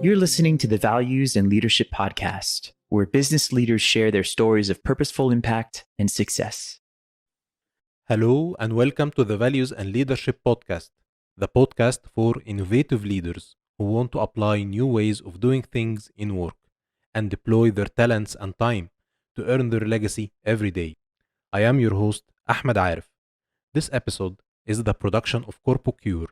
You're listening to the Values and Leadership Podcast, where business leaders share their stories of purposeful impact and success. Hello, and welcome to the Values and Leadership Podcast, the podcast for innovative leaders who want to apply new ways of doing things in work and deploy their talents and time to earn their legacy every day. I am your host, Ahmed Arif. This episode is the production of CorpoCure,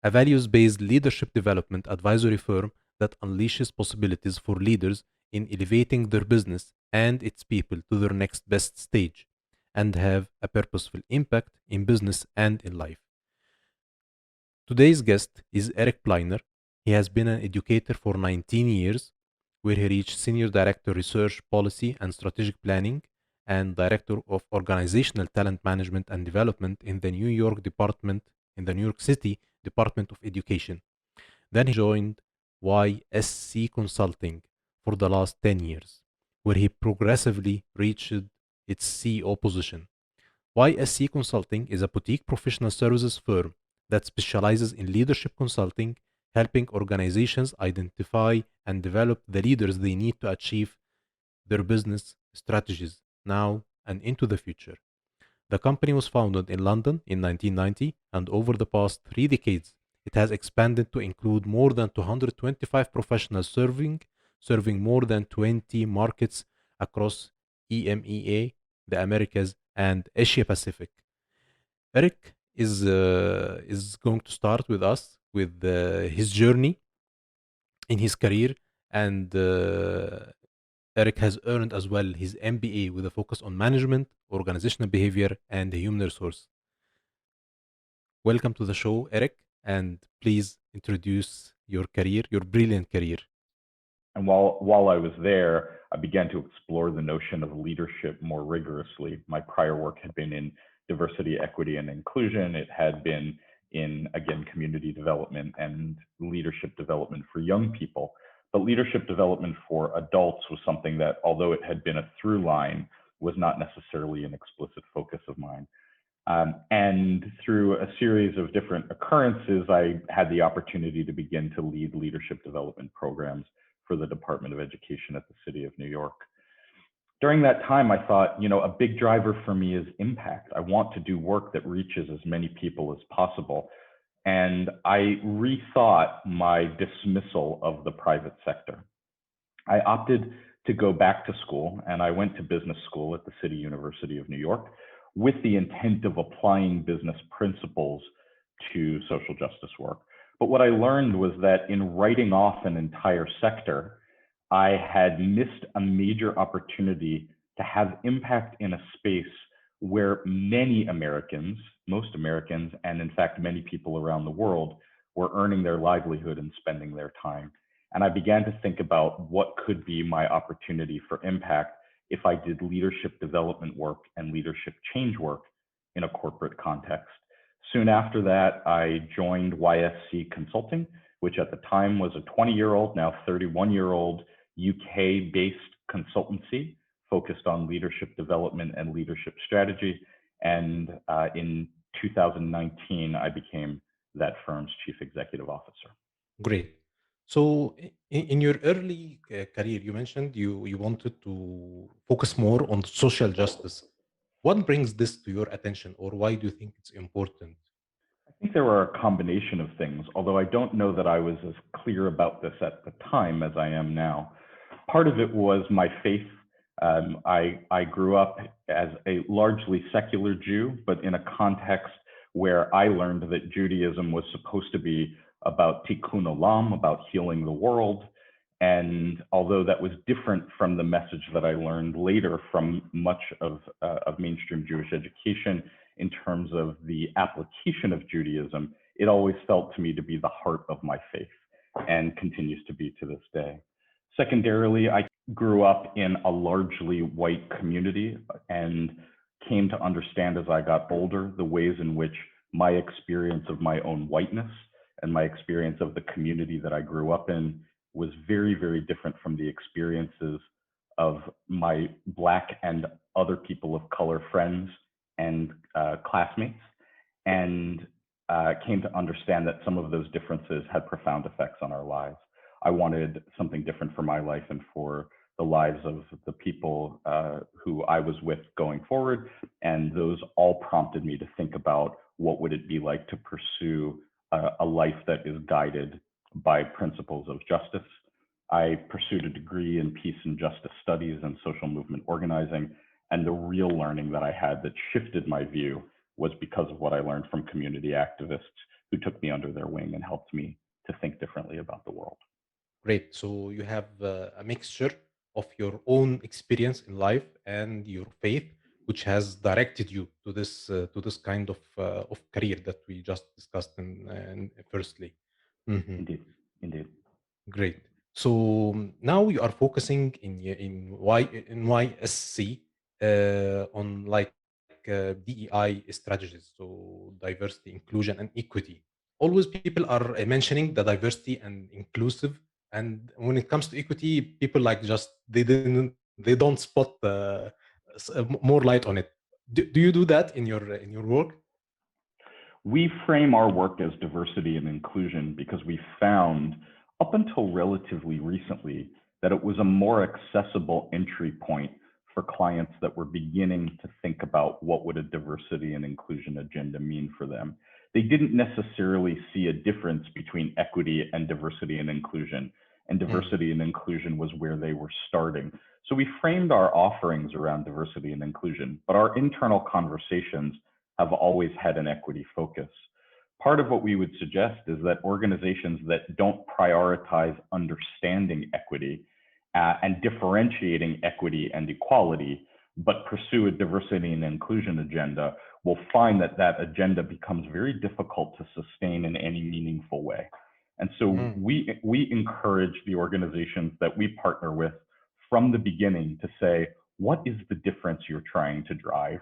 a values based leadership development advisory firm that unleashes possibilities for leaders in elevating their business and its people to their next best stage and have a purposeful impact in business and in life. Today's guest is Eric Pliner. He has been an educator for 19 years, where he reached Senior Director Research Policy and Strategic Planning and Director of Organizational Talent Management and Development in the New York City Department of Education. Then he joined YSC Consulting for the last 10 years, where he progressively reached its CEO position. YSC Consulting is a boutique professional services firm that specializes in leadership consulting, helping organizations identify and develop the leaders they need to achieve their business strategies now and into the future. The company was founded in London in 1990, and over the past 3 decades, it has expanded to include more than 225 professionals serving more than 20 markets across EMEA, the Americas, and Asia Pacific. Eric is going to start with us with his journey in his career, and Eric has earned as well his MBA with a focus on management, organizational behavior, and human resource. Welcome to the show, Eric, and please introduce your career, your brilliant career. And while I was there, I began to explore the notion of leadership more rigorously. My prior work had been in diversity, equity, and inclusion. It had been in, again, community development and leadership development for young people. But leadership development for adults was something that, although it had been a through line, was not necessarily an explicit focus of mine. And through a series of different occurrences, I had the opportunity to begin to lead leadership development programs for the Department of Education at the City of New York. During that time, I thought, a big driver for me is impact. I want to do work that reaches as many people as possible. And I rethought my dismissal of the private sector. I opted to go back to school, and I went to business school at the City University of New York with the intent of applying business principles to social justice work. But what I learned was that in writing off an entire sector, I had missed a major opportunity to have impact in a space where many Americans, most Americans, and in fact, many people around the world were earning their livelihood and spending their time. And I began to think about what could be my opportunity for impact if I did leadership development work and leadership change work in a corporate context. Soon after that, I joined YSC Consulting, which at the time was a 20-year-old, now 31-year-old UK-based consultancy focused on leadership development and leadership strategy. And in 2019, I became that firm's chief executive officer. Great. So, in your early career, you mentioned you wanted to focus more on social justice. What brings this to your attention, or why do you think it's important? I think there were a combination of things, although I don't know that I was as clear about this at the time as I am now. Part of it was my faith. I grew up as a largely secular Jew, but in a context where I learned that Judaism was supposed to be about tikkun olam, about healing the world. And although that was different from the message that I learned later from much of mainstream Jewish education in terms of the application of Judaism, it always felt to me to be the heart of my faith and continues to be to this day. Secondarily, I grew up in a largely white community and came to understand as I got older the ways in which my experience of my own whiteness and my experience of the community that I grew up in was very, very different from the experiences of my Black and other people of color friends and classmates, and came to understand that some of those differences had profound effects on our lives. I wanted something different for my life and for the lives of the people who I was with going forward. And those all prompted me to think about what would it be like to pursue a life that is guided by principles of justice. I pursued a degree in peace and justice studies and social movement organizing. And the real learning that I had that shifted my view was because of what I learned from community activists who took me under their wing and helped me to think differently about the world. Great. So you have a mixture of your own experience in life and your faith, which has directed you to this kind of career that we just discussed in firstly. Mhm. Indeed, indeed. Great. So now you are focusing in YSC on like DEI strategies, so diversity, inclusion, and equity. Always people are mentioning the diversity and inclusive, and when it comes to equity, people like just they don't spot more light on it. Do you do that in your work? We frame our work as diversity and inclusion because we found up until relatively recently that it was a more accessible entry point for clients that were beginning to think about what would a diversity and inclusion agenda mean for them. They didn't necessarily see a difference between equity and diversity and inclusion, and Mm, diversity and inclusion was where they were starting. So we framed our offerings around diversity and inclusion, but our internal conversations have always had an equity focus. Part of what we would suggest is that organizations that don't prioritize understanding equity and differentiating equity and equality, but pursue a diversity and inclusion agenda, will find that that agenda becomes very difficult to sustain in any meaningful way. And so mm, we encourage the organizations that we partner with from the beginning to say, what is the difference you're trying to drive?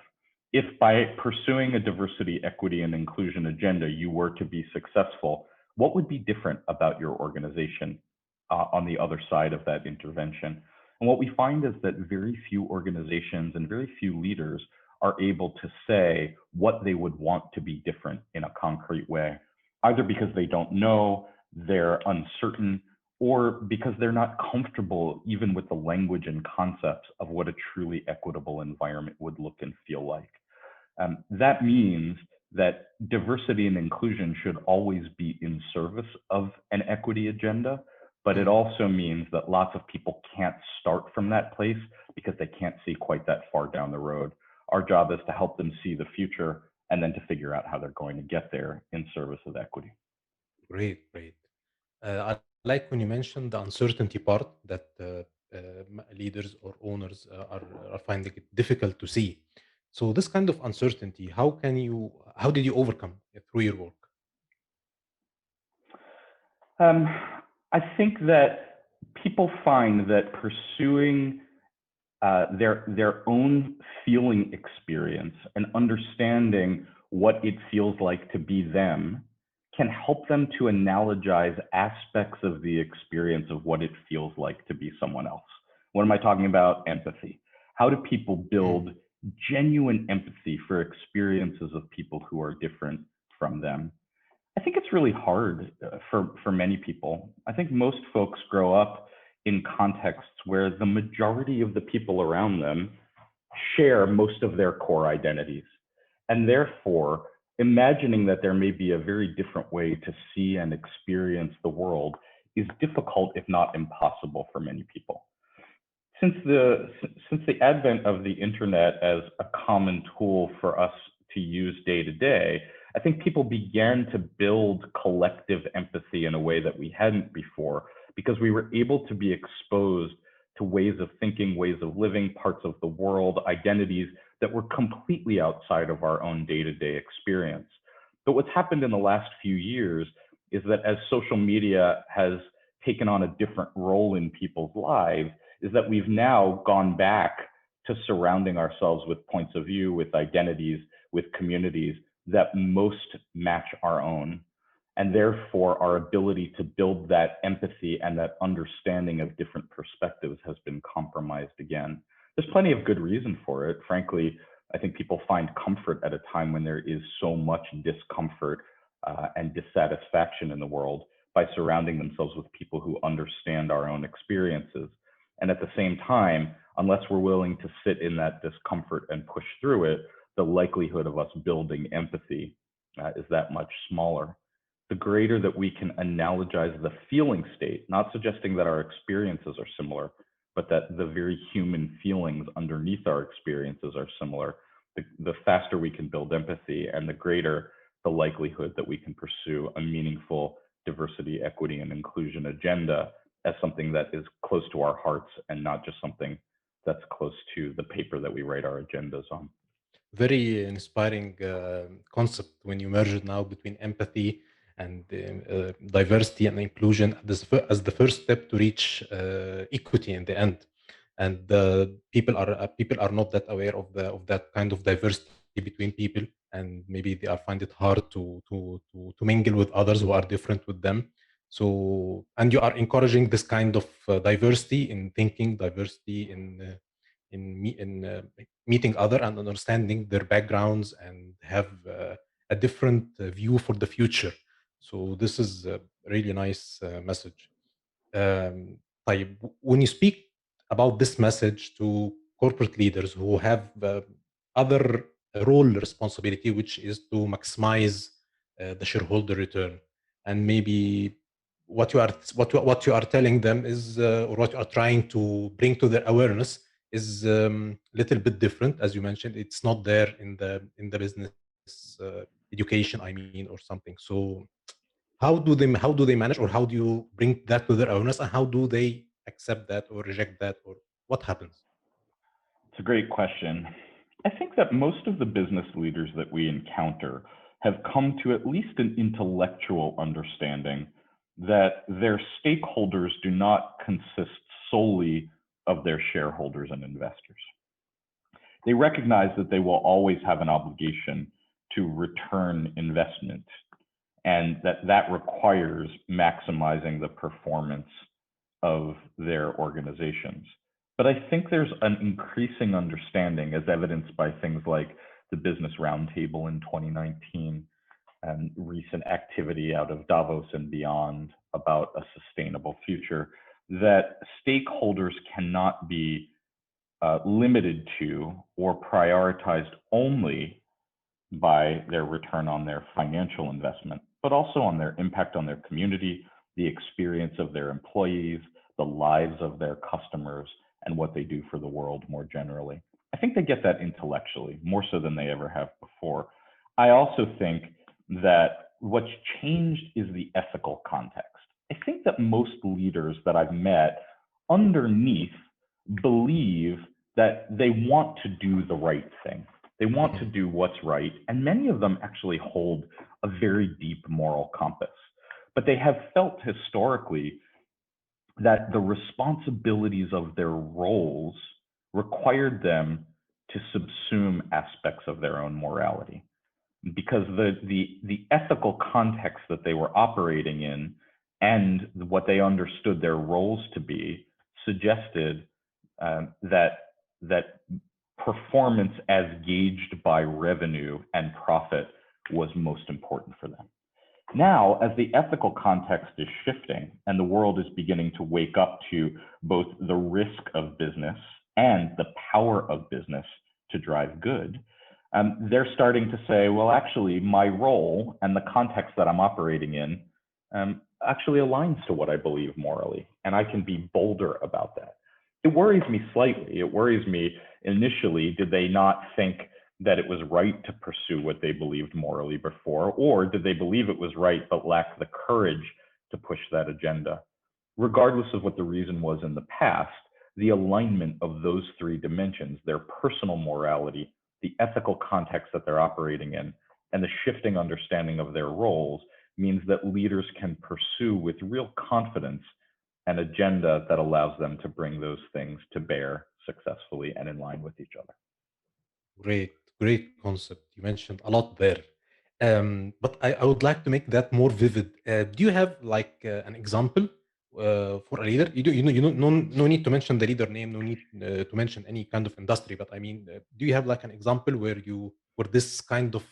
If by pursuing a diversity, equity, and inclusion agenda, you were to be successful, what would be different about your organization on the other side of that intervention? And what we find is that very few organizations and very few leaders are able to say what they would want to be different in a concrete way, either because they don't know, they're uncertain, or because they're not comfortable even with the language and concepts of what a truly equitable environment would look and feel like. That means that diversity and inclusion should always be in service of an equity agenda, but it mm. also means that lots of people can't start from that place because they can't see quite that far down the road. Our job is to help them see the future and then to figure out how they're going to get there in service of equity. Great, great. I like when you mentioned the uncertainty part that leaders or owners are finding it difficult to see. So this kind of uncertainty, how did you overcome it through your work? Um, I think that people find that pursuing their own feeling experience and understanding what it feels like to be them can help them to analogize aspects of the experience of what it feels like to be someone else. What am I talking about? Empathy. How do people Mm, build genuine empathy for experiences of people who are different from them? I think it's really hard for many people. I think most folks grow up in contexts where the majority of the people around them share most of their core identities. And therefore, imagining that there may be a very different way to see and experience the world is difficult, if not impossible, for many people. Since the advent of the internet as a common tool for us to use day to day, I think people began to build collective empathy in a way that we hadn't before, because we were able to be exposed to ways of thinking, ways of living, parts of the world, identities that were completely outside of our own day-to-day experience. But what's happened in the last few years is that as social media has taken on a different role in people's lives, is that we've now gone back to surrounding ourselves with points of view, with identities, with communities that most match our own. And therefore, our ability to build that empathy and that understanding of different perspectives has been compromised again. There's plenty of good reason for it. Frankly, I think people find comfort at a time when there is so much discomfort and dissatisfaction in the world by surrounding themselves with people who understand our own experiences. And at the same time, unless we're willing to sit in that discomfort and push through it, the likelihood of us building empathy is that much smaller. The greater that we can analogize the feeling state, not suggesting that our experiences are similar, but that the very human feelings underneath our experiences are similar, the faster we can build empathy, and the greater the likelihood that we can pursue a meaningful diversity, equity, and inclusion agenda as something that is close to our hearts and not just something that's close to the paper that we write our agendas on. Very inspiring concept when you merge it now between empathy and diversity and inclusion as the first step to reach equity in the end. And people are not that aware of that kind of diversity between people, and maybe they find it hard to mingle with others who are different with them. So, and you are encouraging this kind of diversity in thinking, diversity in meeting other and understanding their backgrounds and have a different view for the future. So this is a really nice message. طيب, when you speak about this message to corporate leaders who have other role responsibility, which is to maximize the shareholder return, and maybe what you are telling them is, or what you are trying to bring to their awareness is little bit different. As you mentioned, it's not there in the business education, I mean, or something. So how do they manage, or how do you bring that to their awareness, and how do they accept that or reject that, or what happens? It's a great question. I think that most of the business leaders that we encounter have come to at least an intellectual understanding that their stakeholders do not consist solely of their shareholders and investors. They recognize that they will always have an obligation to return investment, and that requires maximizing the performance of their organizations. But I think there's an increasing understanding, as evidenced by things like the Business Roundtable in 2019 and recent activity out of Davos and beyond about a sustainable future, that stakeholders cannot be limited to or prioritized only by their return on their financial investment, but also on their impact on their community, the experience of their employees, the lives of their customers, and what they do for the world more generally. I think they get that intellectually, more so than they ever have before. I also think that what's changed is the ethical context. I think that most leaders that I've met underneath believe that they want to do the right thing. They want to do what's right, and many of them actually hold a very deep moral compass. But they have felt historically that the responsibilities of their roles required them to subsume aspects of their own morality, because the ethical context that they were operating in and what they understood their roles to be suggested that performance as gauged by revenue and profit was most important for them. Now, as the ethical context is shifting and the world is beginning to wake up to both the risk of business and the power of business to drive good, they're starting to say, well, actually, my role and the context that I'm operating in actually aligns to what I believe morally, and I can be bolder about that. It worries me slightly. It worries me initially, did they not think that it was right to pursue what they believed morally before, or did they believe it was right but lack the courage to push that agenda? Regardless of what the reason was in the past, the alignment of those three dimensions, their personal morality, the ethical context that they're operating in, and the shifting understanding of their roles, means that leaders can pursue with real confidence an agenda that allows them to bring those things to bear successfully and in line with each other. Great concept. You mentioned a lot there. But I would like to make that more vivid. Do you have like an example for a leader? No need to mention the leader name, no need to mention any kind of industry. But I mean, do you have like an example where this kind of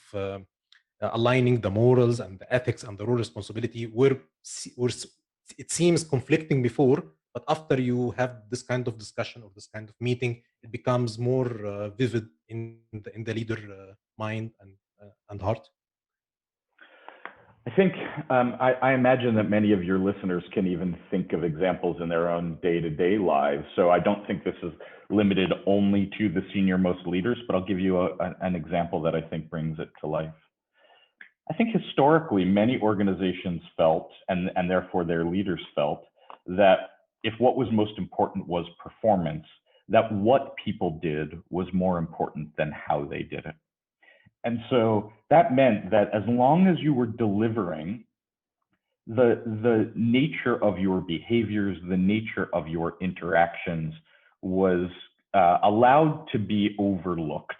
aligning the morals and the ethics and the role responsibility it seems conflicting before, but after you have this kind of discussion or this kind of meeting, it becomes more vivid in the leader mind and heart. I think I imagine that many of your listeners can even think of examples in their own day-to-day lives. So I don't think this is limited only to the senior-most leaders, but I'll give you an example that I think brings it to life. I think historically, many organizations felt, and therefore their leaders felt, that if what was most important was performance, that what people did was more important than how they did it. And so that meant that as long as you were delivering, the nature of your behaviors, the nature of your interactions was allowed to be overlooked.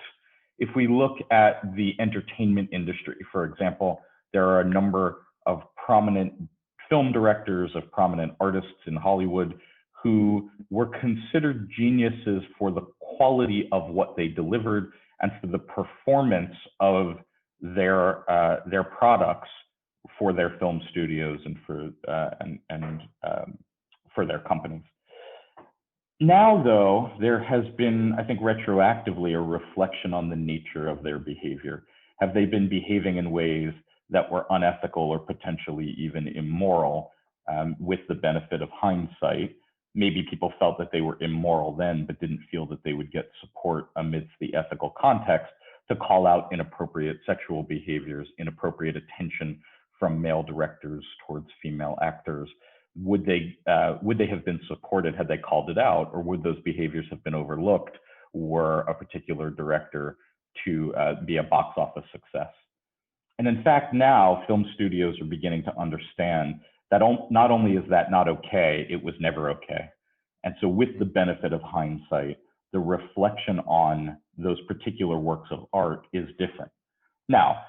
If we look at the entertainment industry, for example, there are a number of prominent film directors, of prominent artists in Hollywood who were considered geniuses for the quality of what they delivered and for the performance of their products for their film studios and for their companies. Now, though, there has been, I think, retroactively a reflection on the nature of their behavior. Have they been behaving in ways that were unethical or potentially even immoral? With the benefit of hindsight, maybe people felt that they were immoral then, but didn't feel that they would get support amidst the ethical context to call out inappropriate sexual behaviors, inappropriate attention from male directors towards female actors. Would they have been supported had they called it out, or would those behaviors have been overlooked were a particular director to be a box office success? And in fact, now film studios are beginning to understand that not only is that not okay, it was never okay. And so with the benefit of hindsight, the reflection on those particular works of art is different. Now,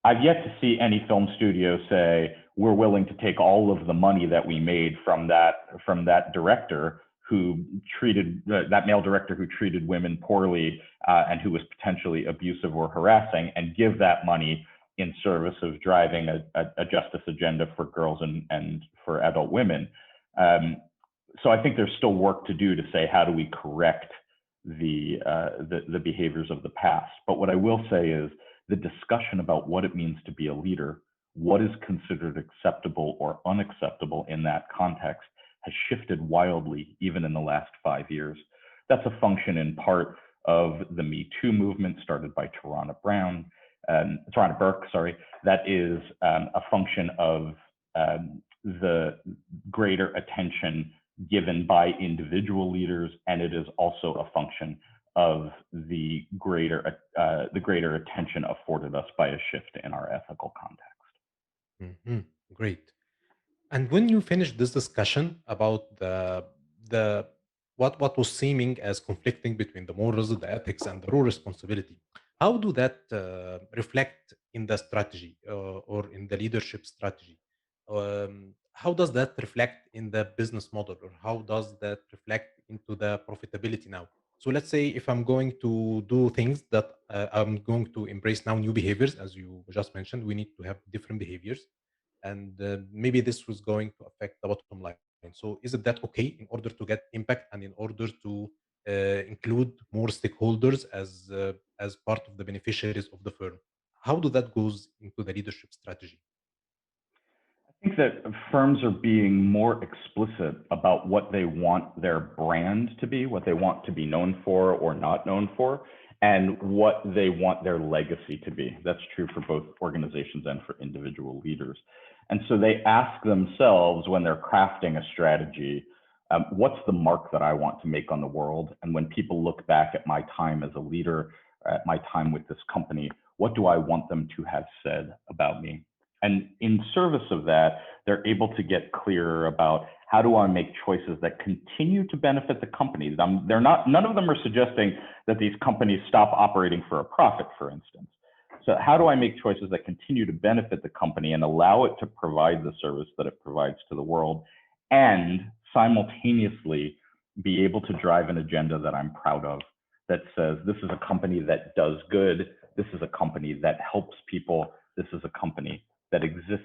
I've yet to see any film studio say, we're willing to take all of the money that we made from that director who treated, that male director who treated women poorly and who was potentially abusive or harassing, and give that money in service of driving a justice agenda for girls and for adult women. So I think there's still work to do to say, how do we correct the behaviors of the past? But what I will say is, the discussion about what it means to be a leader, what is considered acceptable or unacceptable in that context, has shifted wildly even in the last 5 years. That's a function in part of the Me Too movement started by Tarana Burke, that is a function of the greater attention given by individual leaders, and it is also a function of the greater attention afforded us by a shift in our ethical context. Mhm. Great. And when you finished this discussion about the what was seeming as conflicting between the morals, the ethics, and the role responsibility, how do that reflect in the strategy or in the leadership strategy? How does that reflect in the business model, or how does that reflect into the profitability now? So let's say if I'm going to do things that I'm going to embrace now new behaviors, as you just mentioned, we need to have different behaviors, and maybe this was going to affect the bottom line. So is it that okay in order to get impact and in order to include more stakeholders as part of the beneficiaries of the firm? How do that goes into the leadership strategy? I think that firms are being more explicit about what they want their brand to be, what they want to be known for or not known for, and what they want their legacy to be. That's true for both organizations and for individual leaders. And so they ask themselves when they're crafting a strategy, what's the mark that I want to make on the world? And when people look back at my time as a leader, at my time with this company, what do I want them to have said about me? And in service of that, they're able to get clearer about, how do I make choices that continue to benefit the company? None of them are suggesting that these companies stop operating for a profit, for instance. So how do I make choices that continue to benefit the company and allow it to provide the service that it provides to the world, and simultaneously be able to drive an agenda that I'm proud of, that says this is a company that does good, this is a company that helps people this is a company that exists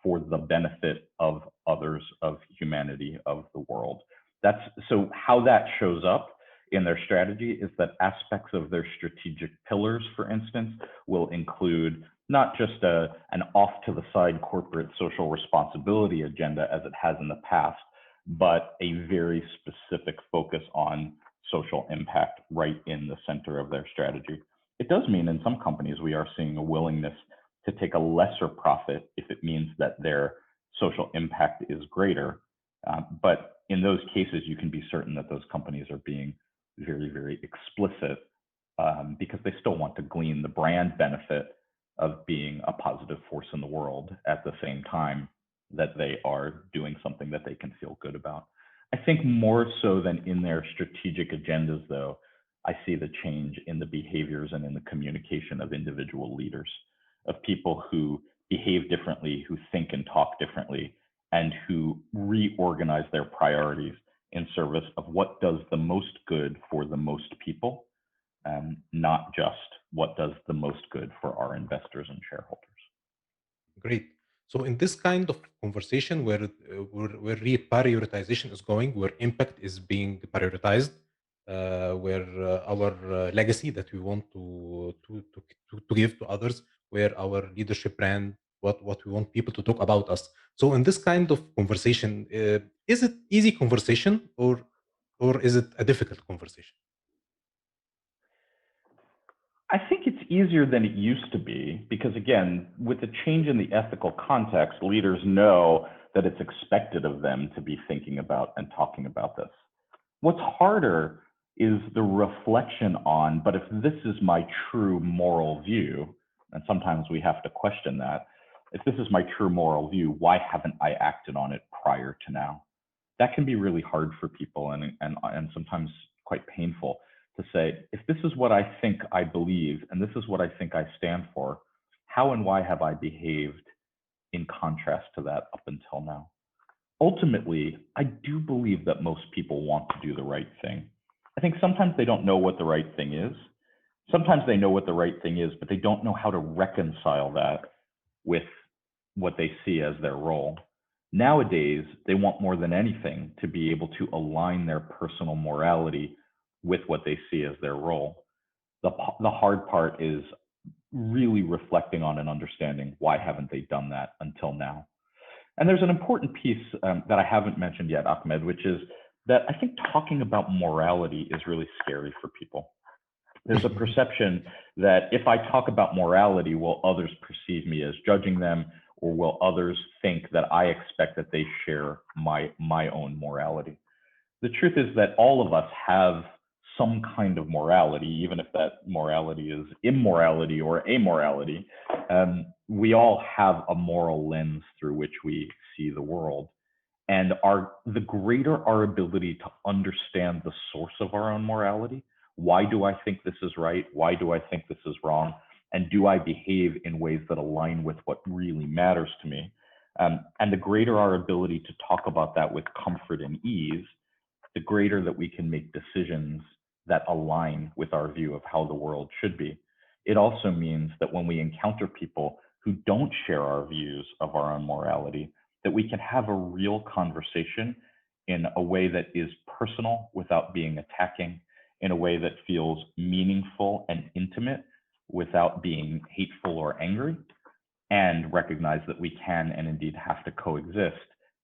for the benefit of others, of humanity, of the world. That's so how that shows up in their strategy is that aspects of their strategic pillars, for instance, will include not just an off to the side corporate social responsibility agenda as it has in the past, but a very specific focus on social impact right in the center of their strategy. It does mean in some companies we are seeing a willingness to take a lesser profit if it means that their social impact is greater. But in those cases, you can be certain that those companies are being very, very explicit because they still want to glean the brand benefit of being a positive force in the world at the same time that they are doing something that they can feel good about. I think more so than in their strategic agendas, though, I see the change in the behaviors and in the communication of individual leaders, of people who behave differently, who think and talk differently, and who reorganize their priorities in service of what does the most good for the most people, not just what does the most good for our investors and shareholders. Great. So in this kind of conversation where reprioritization is going, where impact is being prioritized, where our legacy that we want to give to others, where our leadership brand, what we want people to talk about us. So in this kind of conversation, is it easy conversation or is it a difficult conversation? I think it's easier than it used to be because, again, with the change in the ethical context, leaders know that it's expected of them to be thinking about and talking about this. What's harder is the reflection on, but if this is my true moral view, and sometimes we have to question that, if this is my true moral view, why haven't I acted on it prior to now? That can be really hard for people and sometimes quite painful to say, if this is what I think I believe, and this is what I think I stand for, how and why have I behaved in contrast to that up until now? Ultimately, I do believe that most people want to do the right thing. I think sometimes they don't know what the right thing is. Sometimes they know what the right thing is, but they don't know how to reconcile that with what they see as their role. Nowadays, they want more than anything to be able to align their personal morality with what they see as their role. The hard part is really reflecting on and understanding why haven't they done that until now. And there's an important piece that I haven't mentioned yet, Ahmed, which is that I think talking about morality is really scary for people. There's a perception that if I talk about morality, will others perceive me as judging them, or will others think that I expect that they share my own morality? The truth is that all of us have some kind of morality, even if that morality is immorality or amorality. We all have a moral lens through which we see the world. And the greater our ability to understand the source of our own morality, why do I think this is right? Why do I think this is wrong? And do I behave in ways that align with what really matters to me? And the greater our ability to talk about that with comfort and ease, the greater that we can make decisions that align with our view of how the world should be. It also means that when we encounter people who don't share our views of our own morality, that we can have a real conversation in a way that is personal without being attacking, in a way that feels meaningful and intimate without being hateful or angry, and recognize that we can and indeed have to coexist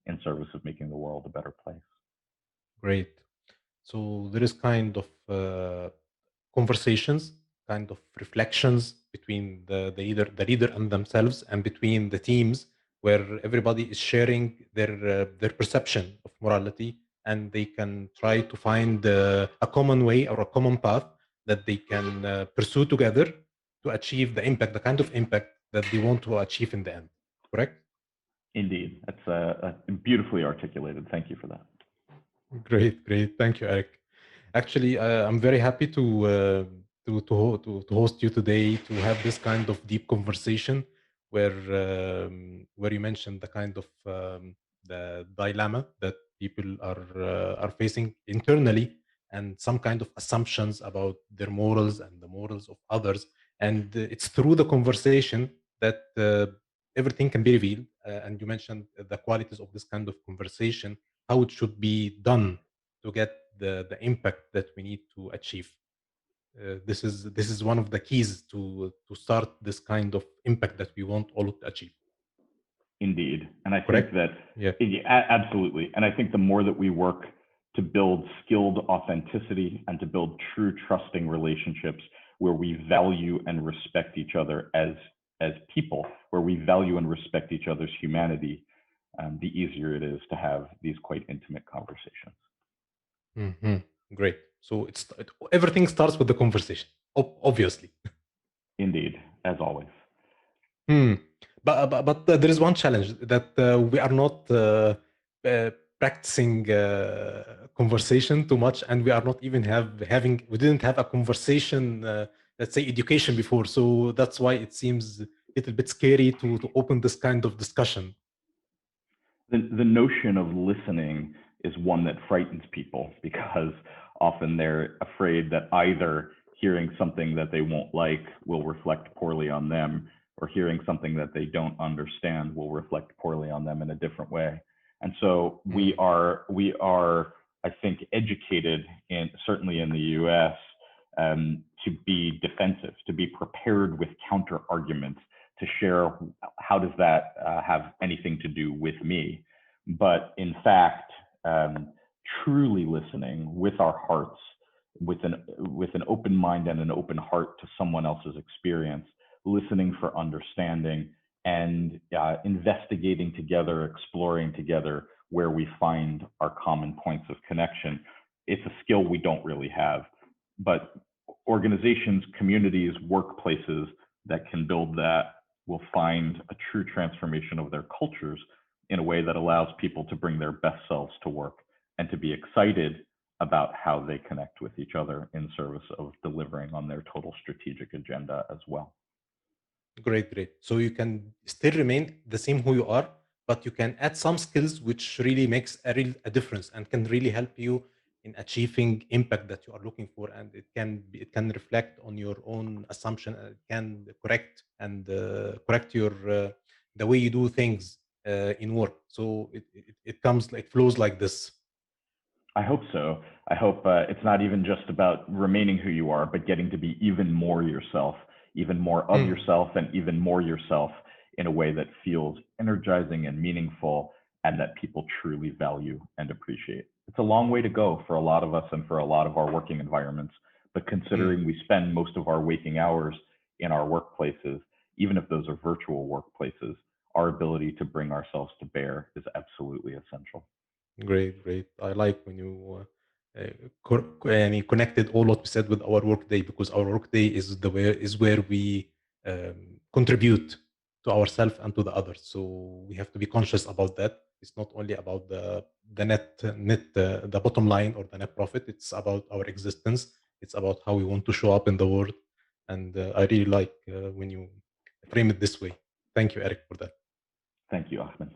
in service of making the world a better place. Great. So there is kind of conversations, kind of reflections between the leader and themselves, and between the teams, where everybody is sharing their perception of morality, and they can try to find a common way or a common path that they can pursue together to achieve the impact, the kind of impact that they want to achieve in the end. Correct? Indeed, that's beautifully articulated. Thank you for that. Great, great. Thank you, Eric. Actually, I'm very happy to host you today to have this kind of deep conversation where you mentioned the kind of the dilemma that people are facing internally, and some kind of assumptions about their morals and the morals of others. And it's through the conversation that everything can be revealed. And you mentioned the qualities of this kind of conversation, how it should be done to get the impact that we need to achieve. This is one of the keys to start this kind of impact that we want all to achieve. Indeed. And I think Correct? that, Yeah. absolutely. And I think the more that we work to build skilled authenticity and to build true trusting relationships where we value and respect each other as people, where we value and respect each other's humanity, the easier it is to have these quite intimate conversations. Hmm. Great. So everything starts with the conversation, obviously. Indeed, as always. Hmm. But there is one challenge that we are not practicing conversation too much, and we are not even we didn't have a conversation, let's say education before. So that's why it seems a little bit scary to open this kind of discussion. The notion of listening is one that frightens people because often they're afraid that either hearing something that they won't like will reflect poorly on them, or hearing something that they don't understand will reflect poorly on them in a different way. And so we are, I think, educated certainly in the US, to be defensive, to be prepared with counter arguments, to share how does that have anything to do with me. But in fact, truly listening with our hearts, with an open mind and an open heart to someone else's experience, listening for understanding, and investigating together, exploring together where we find our common points of connection. It's a skill we don't really have, but organizations, communities, workplaces that can build that will find a true transformation of their cultures in a way that allows people to bring their best selves to work and to be excited about how they connect with each other in service of delivering on their total strategic agenda as well. Great, great. So you can still remain the same who you are, but you can add some skills which really makes a difference and can really help you in achieving impact that you are looking for. And it can reflect on your own assumption, and it can correct your the way you do things in work. So it comes like flows like this. I hope so. I hope it's not even just about remaining who you are, but getting to be even more yourself, even more of Mm. yourself, and even more yourself in a way that feels energizing and meaningful and that people truly value and appreciate. It's a long way to go for a lot of us and for a lot of our working environments. But Mm. considering we spend most of our waking hours in our workplaces, even if those are virtual workplaces, our ability to bring ourselves to bear is absolutely essential. Great, great. I like when you يعني connected all what we said with our workday, because our workday is where we contribute to ourselves and to the others. So we have to be conscious about that. It's not only about the the bottom line or the net profit. It's about our existence. It's about how we want to show up in the world. And I really like when you frame it this way. Thank you, Eric, for that. Thank you, Ahmed.